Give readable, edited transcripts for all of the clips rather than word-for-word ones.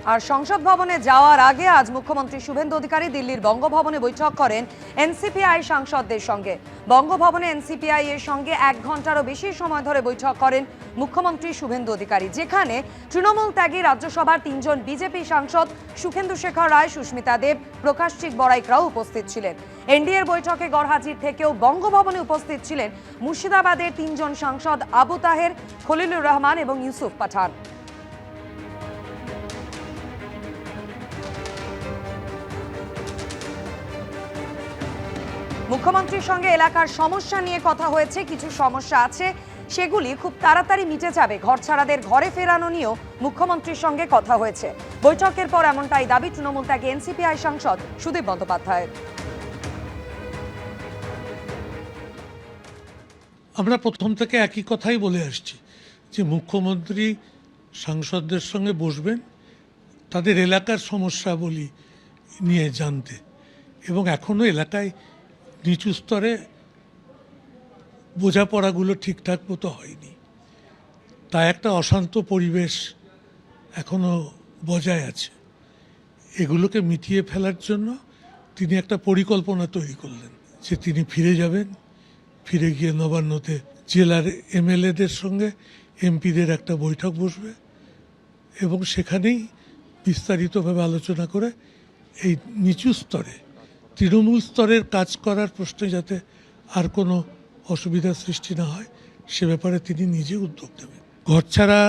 আর সংসদ ভবনে যাওয়ার আগে আজ মুখ্যমন্ত্রী শুভেন্দু অধিকারী দিল্লির বঙ্গভবনে বৈঠক করেন এনসিপিআই সাংসদদের সঙ্গে। বঙ্গভবনে এনসিপিআই এর সঙ্গে 1 ঘন্টারও বেশি সময় ধরে বৈঠক করেন মুখ্যমন্ত্রী শুভেন্দু অধিকারী, যেখানে তৃণমূল ত্যাগী রাজ্যসভার 3 জন বিজেপি সাংসদ সুখেন্দু শেখর রায়, সুস্মিতা দেব, প্রকাশচিক বড়াইকরাও উপস্থিত ছিলেন। এনডিএর বৈঠকে গড়হাজির থেকেও বঙ্গভবনে উপস্থিত ছিলেন মুর্শিদাবাদের 3 জন সাংসদ আবু তাহের, খলিলুর রহমান এবং ইউসুফ পাঠান। মুখ্যমন্ত্রীর সঙ্গে এলাকার সমস্যা নিয়ে কথা হয়েছে। কিছু সমস্যা আছে, সেগুলি খুব তাড়াতাড়ি মিটে যাবে। ঘরছাড়াদের ঘরে ফেরানো নিয়েও মুখ্যমন্ত্রীর সঙ্গে কথা হয়েছে। বৈঠকের পর এমনটাই দাবি তৃণমূল ত্যাগী এনসিপিআই সাংসদ সুদীপ বন্দ্যোপাধ্যায়ের। আমরা প্রথম থেকে একই কথাই বলে আসছি যে মুখ্যমন্ত্রী সাংসদদের সঙ্গে বসবেন, তাদের এলাকার সমস্যাবলী নিয়ে জানতে, এবং এখনও এলাকায় নিচু স্তরে বোঝাপড়াগুলো ঠিকঠাক মতো হয়নি, তাই একটা অশান্ত পরিবেশ এখনও বজায় আছে। এগুলোকে মিটিয়ে ফেলার জন্য তিনি একটা পরিকল্পনা তৈরি করলেন যে তিনি ফিরে যাবেন, ফিরে গিয়ে নবান্নতে জেলার এমএলএদের সঙ্গে এমপিদের একটা বৈঠক বসবে এবং সেখানেই বিস্তারিতভাবে আলোচনা করে এই নিচু স্তরে তৃণমূল স্তরের কাজ করার প্রশ্নে যাতে আর কোনো অসুবিধার সৃষ্টি না হয় সে ব্যাপারে তিনি নিজে উদ্যোগ নেবেন। ঘরছাড়া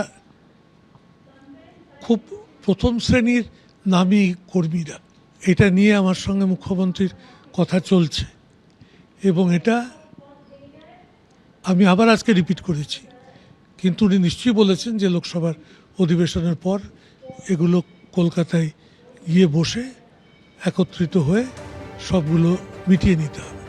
খুব প্রথম শ্রেণীর নামী কর্মীরা, এটা নিয়ে আমার সঙ্গে মুখ্যমন্ত্রীর কথা চলছে এবং এটা আমি আবার আজকে রিপিট করেছি, কিন্তু উনি নিশ্চয়ই বলেছেন যে লোকসভার অধিবেশনের পর এগুলো কলকাতায় গিয়ে বসে একত্রিত হয়ে সবগুলো মিটিয়ে নিতে হবে।